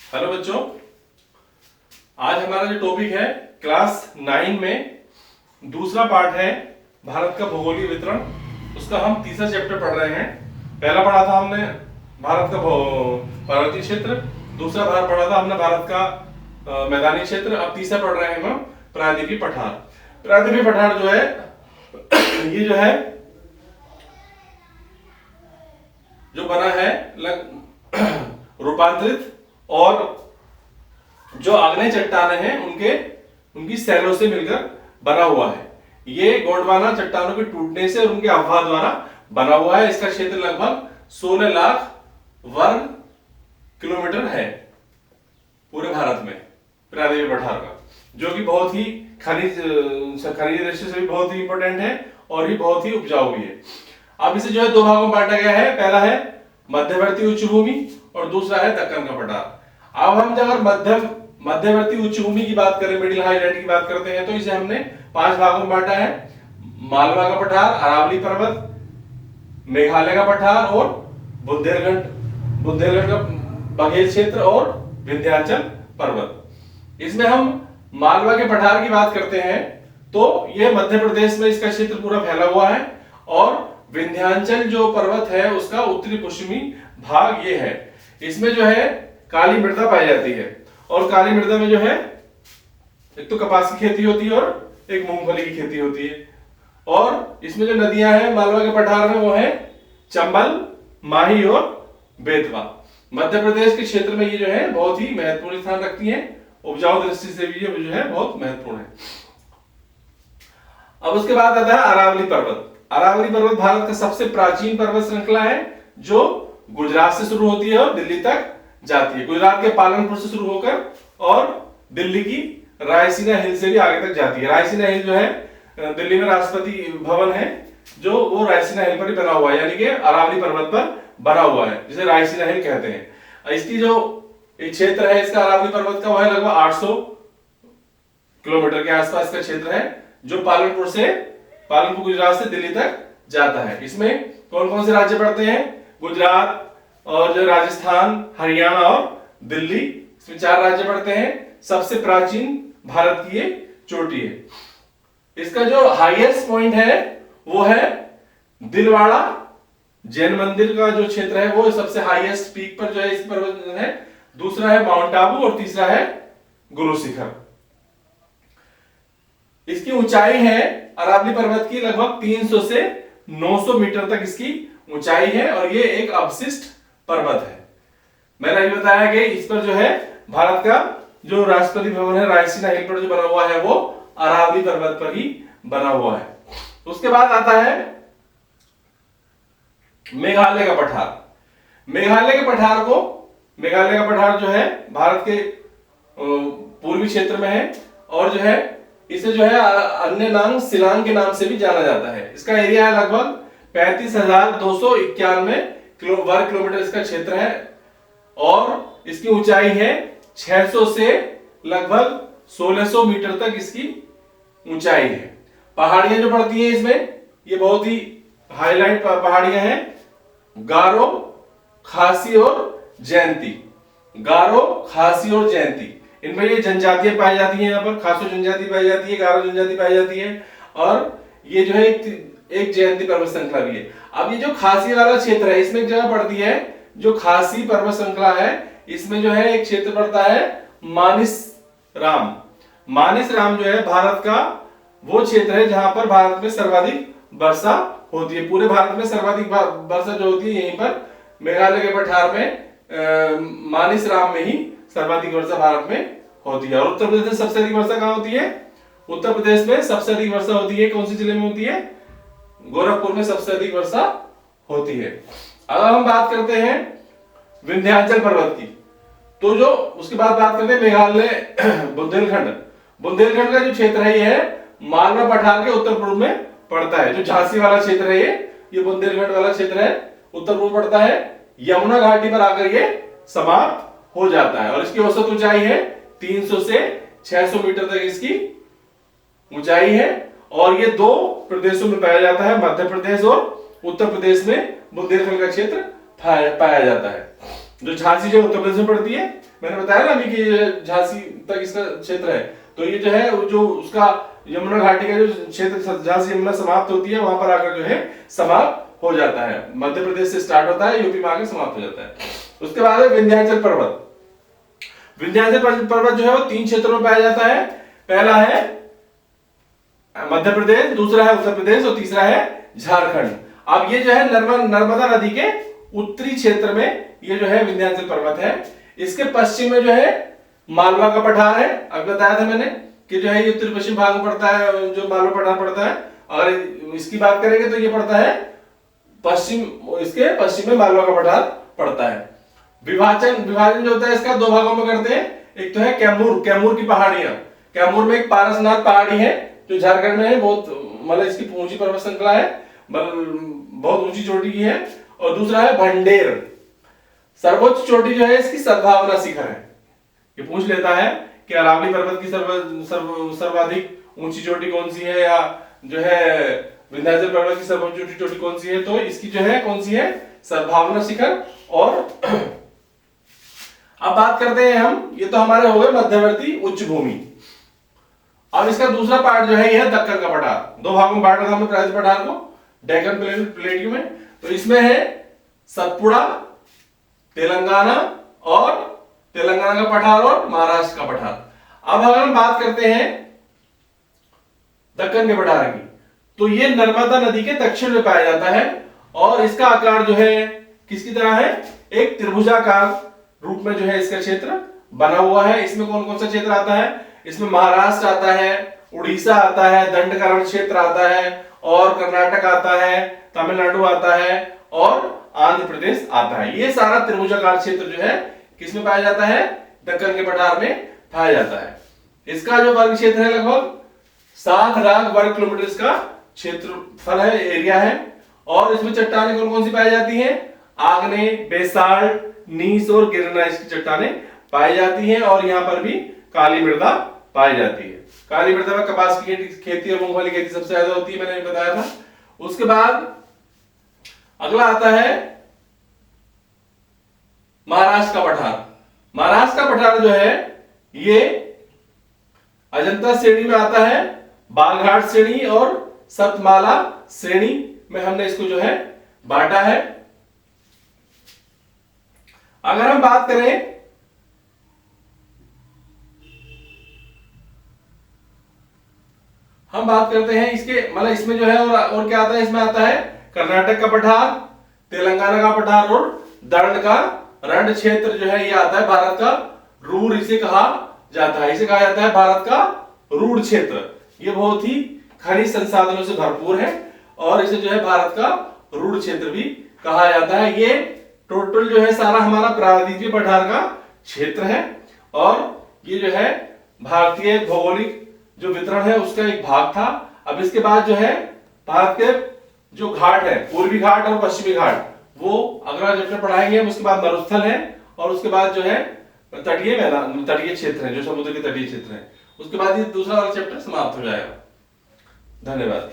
Hello बच्चों, आज हमारा जो टॉपिक है क्लास 9 में दूसरा पार्ट है भारत का भौगोलिक वितरण। उसका हम तीसरा चैप्टर पढ़ रहे हैं। पहला पढ़ा था हमने भारत का पर्वतीय क्षेत्र, दूसरा भाग पढ़ा था हमने भारत का मैदानी क्षेत्र। अब तीसरा पढ़ रहे हैं हम प्रायद्वीपीय पठार। प्रायद्वीपीय पठार जो है ये जो है जो बना है रूपांतरित और जो आग्नेय चट्टानें हैं उनकी सैलों से मिलकर बना हुआ है। ये गोंडवाना चट्टानों के टूटने से और उनके अववाह द्वारा बना हुआ है। इसका क्षेत्र लगभग 16 लाख वर्ग किलोमीटर है पूरे भारत में प्रायद्वीपीय पठार का, जो कि बहुत ही खनिज दृष्टि से भी बहुत ही इंपॉर्टेंट है और भी बहुत ही उपजाऊ भी है। अब इसे जो है दो भागों में बांटा गया है। पहला है मध्यवर्ती उच्च भूमि और दूसरा है दक्कन का पठार। अब हम जब मध्यवर्ती उच्च भूमि की बात करें, मिडिल हाईलैंड की बात करते हैं, तो इसे हमने 5 भागों में बांटा है। मालवा का पठार, अरावली पर्वत, मेघालय का पठार और बुंदेलखंड का बघेल क्षेत्र और विंध्याचल पर्वत। इसमें हम मालवा के पठार की बात करते हैं तो यह मध्य प्रदेश में इसका क्षेत्र पूरा फैला हुआ है और विंध्याचल जो पर्वत है उसका उत्तरी पश्चिमी भाग ये है। इसमें जो है काली मृदा पाई जाती है और काली मृदा में जो है एक तो कपास की खेती होती है और एक मूंगफली की खेती होती है। और इसमें जो नदियां हैं मालवा के पठार में वो है चंबल, माही और बेतवा। मध्य प्रदेश के क्षेत्र में ये जो है बहुत ही महत्वपूर्ण स्थान रखती हैं। उपजाऊ दृष्टि से भी ये जो है बहुत महत्वपूर्ण है। अब उसके बाद आता है अरावली पर्वत। अरावली पर्वत भारत का सबसे प्राचीन पर्वत श्रृंखला है जो गुजरात से शुरू होती है और दिल्ली तक जाती है। गुजरात के पालनपुर से शुरू होकर और दिल्ली की रायसीना हिल से भी आगे तक जाती है। रायसीना हिल जो है दिल्ली में राष्ट्रपति भवन है जो वो रायसीना हिल पर ही बना हुआ है, यानी कि अरावली पर्वत पर बना हुआ है, जिसे रायसीना हिल कहते हैं। इसकी जो क्षेत्र है इसका अरावली पर्वत का, वह है लगभग 800 किलोमीटर के आसपास इसका क्षेत्र है, जो पालनपुर गुजरात से दिल्ली तक जाता है। इसमें कौन कौन से राज्य पड़ते हैं? गुजरात और जो राजस्थान, हरियाणा और दिल्ली, इसमें 4 राज्य पड़ते हैं। सबसे प्राचीन भारत की ये चोटी है। इसका जो हाईएस्ट पॉइंट है वो है दिलवाड़ा जैन मंदिर का जो क्षेत्र है, वो सबसे हाईएस्ट पीक पर जो है इस पर्वत है। दूसरा है माउंट आबू और तीसरा है गुरु शिखर। इसकी ऊंचाई है अरावली पर्वत की लगभग 300 से 900 मीटर तक इसकी ऊंचाई है और ये एक अवशिष्ट पर्वत है। मैंने अभी बताया कि इस पर जो है भारत का जो राष्ट्रपति भवन है रायसीना हिल पर जो बना हुआ है वो अरावली पर्वत पर ही बना हुआ है। उसके बाद आता है मेघालय का पठार। मेघालय का पठार जो है भारत के पूर्वी क्षेत्र में है और जो है इसे जो है अन्य नाम शिलांग के नाम से भी जाना जाता है। इसका एरिया है लगभग 35,291 वर्ग किलोमीटर इसका क्षेत्र है और इसकी ऊंचाई है 600 से लगभग 1600 मीटर तक इसकी ऊंचाई है। पहाड़ियां जो पड़ती हैं इसमें ये बहुत ही हाईलाइट पहाड़ियां हैं, गारो, खासी और जयंती। गारो, खासी और जयंती, इनमें ये जनजातियां पाई जाती हैं। यहाँ पर खासो जनजाति पाई जाती है, गारो जनजाति पाई जाती है और ये जो है एक जयंती पर्वत श्रृंखला भी है। अब ये जो खासी वाला क्षेत्र है इसमें एक जगह पड़ती है जो खासी पर्वत श्रृंखला है, इसमें जो है एक क्षेत्र पड़ता है मानिस राम जो है भारत का वो क्षेत्र है जहां पर भारत में सर्वाधिक वर्षा होती है। पूरे भारत में सर्वाधिक वर्षा जो होती है यहीं पर मेघालय के पठार में मानिस राम में ही सर्वाधिक वर्षा भारत में होती है। और उत्तर प्रदेश में सबसे अधिक वर्षा कहां होती है? उत्तर प्रदेश में सबसे अधिक वर्षा होती है कौन सी जिले में होती है? गोरखपुर में सबसे अधिक वर्षा होती है। अगर हम बात करते हैं विंध्याचल पर्वत की, तो जो उसके बाद बात करते हैं मेघालय बुंदेलखंड का जो क्षेत्र है ये मालवा पठार के उत्तर पूर्व में पड़ता है। जो झांसी वाला क्षेत्र है ये बुंदेलखंड वाला क्षेत्र है, उत्तर पूर्व पड़ता है। यमुना घाटी पर आकर ये समाप्त हो जाता है और इसकी औसत ऊंचाई है 300 से 600 मीटर तक इसकी ऊंचाई है और ये 2 प्रदेशों में पाया जाता है, मध्य प्रदेश और उत्तर प्रदेश में बुंदेलखंड का क्षेत्र पाया जाता है। जो झांसी जो उत्तर प्रदेश में पड़ती है, मैंने बताया ना अभी कि झांसी तक इसका क्षेत्र है। तो ये जो है जो उसका यमुना घाटी का जो क्षेत्र जहां से यमुना समाप्त होती है वहां पर आकर जो है समाप्त हो जाता है। मध्य प्रदेश से स्टार्ट होता है, यूपी में आकर समाप्त हो जाता है। उसके बाद है विंध्याचल पर्वत। विंध्याचल पर्वत जो है वो 3 क्षेत्रों में पाया जाता है। पहला है मध्य प्रदेश, दूसरा है उत्तर प्रदेश और तीसरा है झारखंड। अब ये जो है नर्मदा नदी के उत्तरी क्षेत्र में ये जो है विंध्याचल पर्वत है। इसके पश्चिम में जो है मालवा का पठार है। अब बताया था मैंने कि जो है ये उत्तर पश्चिम भाग में पड़ता है, जो मालवा पठार पड़ता है। अगर इसकी बात करेंगे तो ये पड़ता है पश्चिम, इसके पश्चिम में मालवा का पठार पड़ता है। विभाजन जो होता है इसका 2 भागों में करते हैं। एक तो है कैमूर की पहाड़ियां। कैमूर में एक पारसनाथ पहाड़ी है जो झारखंड में है, बहुत मतलब इसकी ऊंची पर्वत श्रृंखला है, बहुत ऊंची चोटी की है। और दूसरा है भंडेर, सर्वोच्च चोटी जो है इसकी सद्भावना शिखर है। ये पूछ लेता है कि अरावली पर्वत की सर्वाधिक ऊंची चोटी कौन सी है, या जो है विंध्याचल पर्वत की सर्वोच्च ऊंची चोटी कौन सी है, तो इसकी जो है कौन सी है, सद्भावना शिखर। और अब बात करते हैं हम, ये तो हमारे हो गए मध्यवर्ती उच्च भूमि। अब इसका दूसरा पार्ट जो है यह दक्कन का पठार। 2 भागों में बांटा था हमने प्राचीन पठार को, डेक्कन प्लेट्यू में। तो इसमें है सतपुड़ा तेलंगाना का पठार और महाराष्ट्र का पठार। अब अगर हम बात करते हैं दक्कन के पठार की, तो ये नर्मदा नदी के दक्षिण में पाया जाता है और इसका आकार जो है किसकी तरह है, एक त्रिभुजाकार रूप में जो है इसका क्षेत्र बना हुआ है। इसमें कौन कौन सा क्षेत्र आता है, इसमें महाराष्ट्र आता है, उड़ीसा आता है, दंडकारण्य क्षेत्र आता है, और कर्नाटक आता है, तमिलनाडु आता है और आंध्र प्रदेश आता है। ये सारा त्रिभुजाकार क्षेत्र जो है किसमें पाया जाता है, दक्कन के पठार में पाया जाता है। इसका जो वर्ग क्षेत्र है लगभग 7,00,000 वर्ग किलोमीटर इसका क्षेत्रफल है, एरिया है। और इसमें चट्टानें कौन कौन सी पाई जाती हैं, आग्नेय, बेसाल्ट, नीस और गिरनाइट की चट्टानें पाई जाती हैं। और यहाँ पर भी काली मृदा पाई जाती है। काली मृदा में कपास की खेती और मूंगफली की खेती सबसे ज्यादा होती है, मैंने बताया था। उसके बाद अगला आता है महाराष्ट्र का पठार। महाराष्ट्र का पठार जो है ये अजंता श्रेणी में आता है, बालघाट श्रेणी और सतमाला श्रेणी में हमने इसको जो है बांटा है। अगर हम बात करें करते हैं इसके मतलब इसमें जो है और क्या आता है, इसमें आता है कर्नाटक का पठार, तेलंगाना का पठार और रण क्षेत्र जो है ये आता है भारत का रूढ़, इसे कहा जाता है। इसे कहा जाता है भारत का रूढ़ क्षेत्र। ये बहुत ही खनिज संसाधनों से भरपूर है और इसे जो है भारत का रूढ़ क्षेत्र भी कहा जाता है। ये टोटल जो है सारा हमारा प्रायद्वीपीय पठार का क्षेत्र है और ये जो है भारतीय भौगोलिक जो वितरण है उसका एक भाग था। अब इसके बाद जो है भारत के जो घाट है, पूर्वी घाट और पश्चिमी घाट, वो अगला चैप्टर पढ़ाएंगे हम। उसके बाद मरुस्थल है और उसके बाद जो है तटीय क्षेत्र है, जो समुद्र के तटीय क्षेत्र है। उसके बाद ये दूसरा वाला चैप्टर समाप्त हो जाएगा। धन्यवाद।